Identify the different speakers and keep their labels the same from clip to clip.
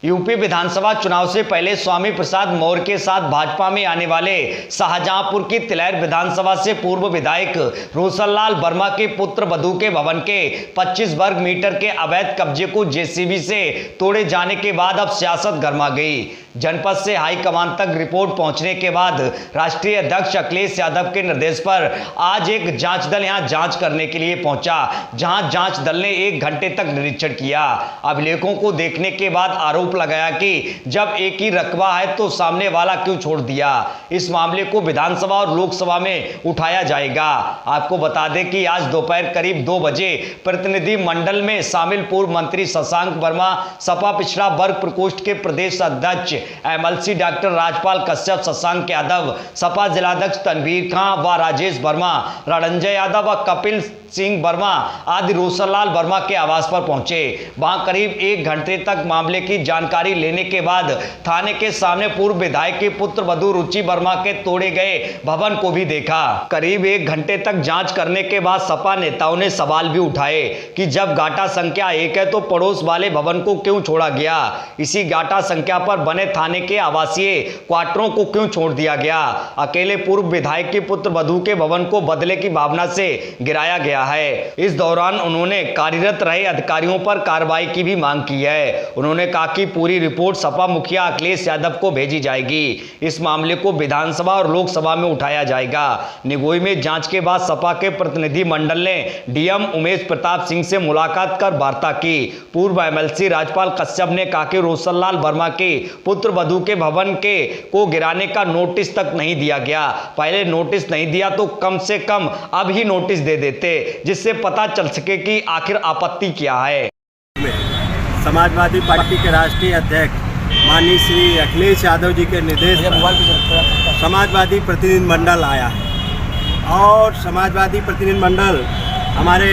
Speaker 1: UP विधानसभा चुनाव से पहले स्वामी प्रसाद मौर्य के साथ भाजपा में आने वाले शाहजहांपुर की तिलैर विधानसभा से पूर्व विधायक रोशनलाल वर्मा के पुत्र वधू के भवन के 25 वर्ग मीटर के अवैध कब्जे को जेसीबी से तोड़े जाने के बाद अब सियासत गर्मा गई। जनपद से हाईकमान तक रिपोर्ट पहुंचने के बाद राष्ट्रीय अध्यक्ष अखिलेश यादव के निर्देश पर आज एक जांच दल यहां जांच करने के लिए पहुंचा, जहां जांच दल ने 1 घंटे तक निरीक्षण किया। अभिलेखों को देखने के बाद आरोप लगाया कि जब एक ही रकबा है तो सामने वाला क्यों छोड़ दिया। इस मामले को विधानसभा और लोकसभा में उठाया जाएगा। आपको बता दें कि आज दोपहर करीब 2 बजे प्रतिनिधि मंडल में शामिल पूर्व मंत्री शशांक वर्मा, सपा पिछड़ा वर्ग प्रकोष्ठ के प्रदेश अध्यक्ष एमएलसी डॉक्टर राजपाल कश्यप, शशांक यादव, सपा जिलाध्यक्ष तनवीर खां व राजेश वर्मा, रणंजय यादव व कपिल सिंह वर्मा आदि रोशनलाल वर्मा के आवास पर पहुंचे। वहां करीब 1 घंटे तक मामले की जानकारी लेने के बाद थाने के सामने पूर्व विधायक के पुत्र वधू रुचि वर्मा के तोड़े गए भवन को भी देखा। करीब 1 घंटे तक जांच करने के बाद सपा नेताओं ने सवाल भी उठाए कि जब गाटा संख्या 1 है तो पड़ोस वाले भवन को क्यों छोड़ा गया। इसी गाटा संख्या पर बने थाने के आवासीय क्वार्टरों को क्यों छोड़ दिया गया। अकेले पूर्व विधायक के पुत्र वधू के भवन को बदले की भावना से गिराया गया है। इस दौरान उन्होंने कार्यरत रहे अधिकारियों पर कार्रवाई की भी मांग की है। उन्होंने कहा कि पूरी रिपोर्ट सपा मुखिया अखिलेश यादव को भेजी जाएगी। इस मामले को विधानसभा और लोकसभा में उठाया जाएगा। निगोई में जांच के बाद सपा के प्रतिनिधि मंडल ने डीएम उमेश प्रताप सिंह से मुलाकात कर वार्ता की। पूर्व एमएलसी राजपाल कश्यप ने कहा कि रोशनलाल वर्मा के पुत्र वधू के भवन को गिराने का नोटिस तक नहीं दिया गया। पहले नोटिस नहीं दिया तो कम से कम अब ही नोटिस दे देते, जिससे पता चल सके कि आखिर आपत्ति क्या है।
Speaker 2: समाजवादी पार्टी के राष्ट्रीय अध्यक्ष माननीय श्री अखिलेश यादव जी के निर्देश पर समाजवादी प्रतिनिधि मंडल आया है और समाजवादी प्रतिनिधि मंडल हमारे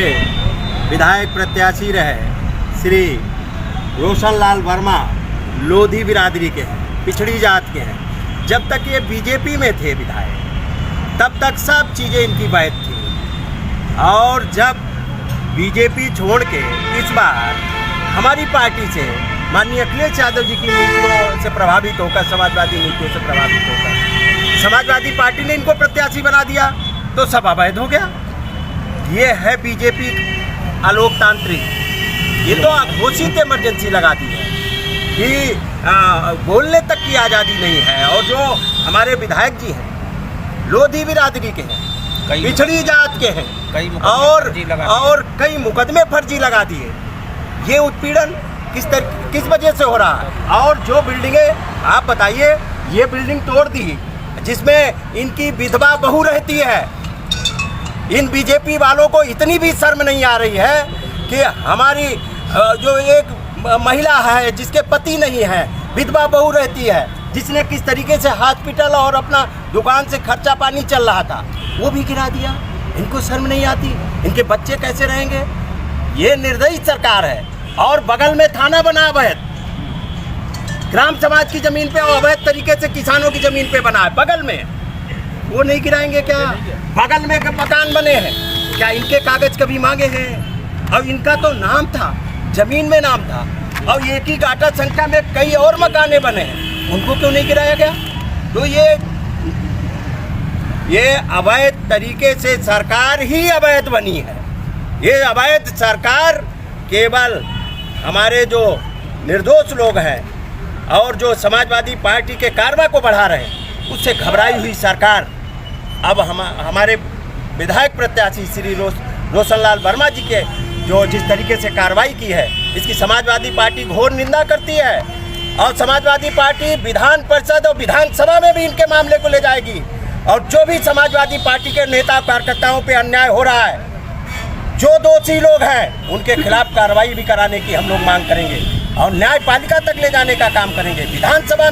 Speaker 2: विधायक प्रत्याशी रहे श्री रोशनलाल वर्मा लोधी बिरादरी के हैं, पिछड़ी जात के हैं। जब तक ये बीजेपी में थे विधायक तब तक सब चीज़ें इनकी वैध थी, और जब बीजेपी छोड़ के इस बार हमारी पार्टी से माननीय अखिलेश यादव जी की नीतियों से प्रभावित होकर, समाजवादी नीतियों से प्रभावित होकर समाजवादी पार्टी ने इनको प्रत्याशी बना दिया तो सब अवैध हो गया। ये है बीजेपी अलोकतांत्रिक। ये तो घोषित इमरजेंसी लगा दी है कि बोलने तक की आज़ादी नहीं है। और जो हमारे विधायक जी हैं लोधी बिरादरी के हैं, पिछड़ी जात के हैं, और कई मुकदमे फर्जी लगा दिए। ये उत्पीड़न किस वजह से हो रहा है। और जो बिल्डिंगें आप बताइए, ये बिल्डिंग तोड़ दी जिसमें इनकी विधवा बहू रहती है। इन बीजेपी वालों को इतनी भी शर्म नहीं आ रही है कि हमारी जो एक महिला है जिसके पति नहीं है, विधवा बहू रहती है, जिसने किस तरीके से हॉस्पिटल और अपना दुकान से खर्चा पानी चल रहा था, वो भी गिरा दिया। इनको शर्म नहीं आती? इनके बच्चे कैसे रहेंगे? ये निर्दयी सरकार है। और बगल में थाना बना अवैध, ग्राम समाज की जमीन पे अवैध तरीके से किसानों की जमीन पे बना है बगल में, वो नहीं गिराएंगे क्या? बगल में मकान बने हैं, क्या इनके कागज कभी मांगे हैं? और इनका तो नाम था, जमीन में नाम था, और एक ही गाटा संख्या में कई और मकाने बने हैं, उनको क्यों नहीं गिराया गया? तो ये अवैध तरीके से सरकार ही अवैध बनी है। ये अवैध सरकार केवल हमारे जो निर्दोष लोग हैं और जो समाजवादी पार्टी के कारवा को बढ़ा रहे हैं, उससे घबराई हुई सरकार अब हमारे विधायक प्रत्याशी श्री रोशनलाल वर्मा जी के जो जिस तरीके से कार्रवाई की है, इसकी समाजवादी पार्टी घोर निंदा करती है। और समाजवादी पार्टी विधान परिषद और विधानसभा में भी इनके मामले को ले जाएगी। और जो भी समाजवादी पार्टी के नेता कार्यकर्ताओं पे अन्याय हो रहा है, जो दोषी लोग हैं, उनके खिलाफ कार्रवाई भी कराने की हम लोग मांग करेंगे और न्यायपालिका तक ले जाने का काम करेंगे। विधानसभा में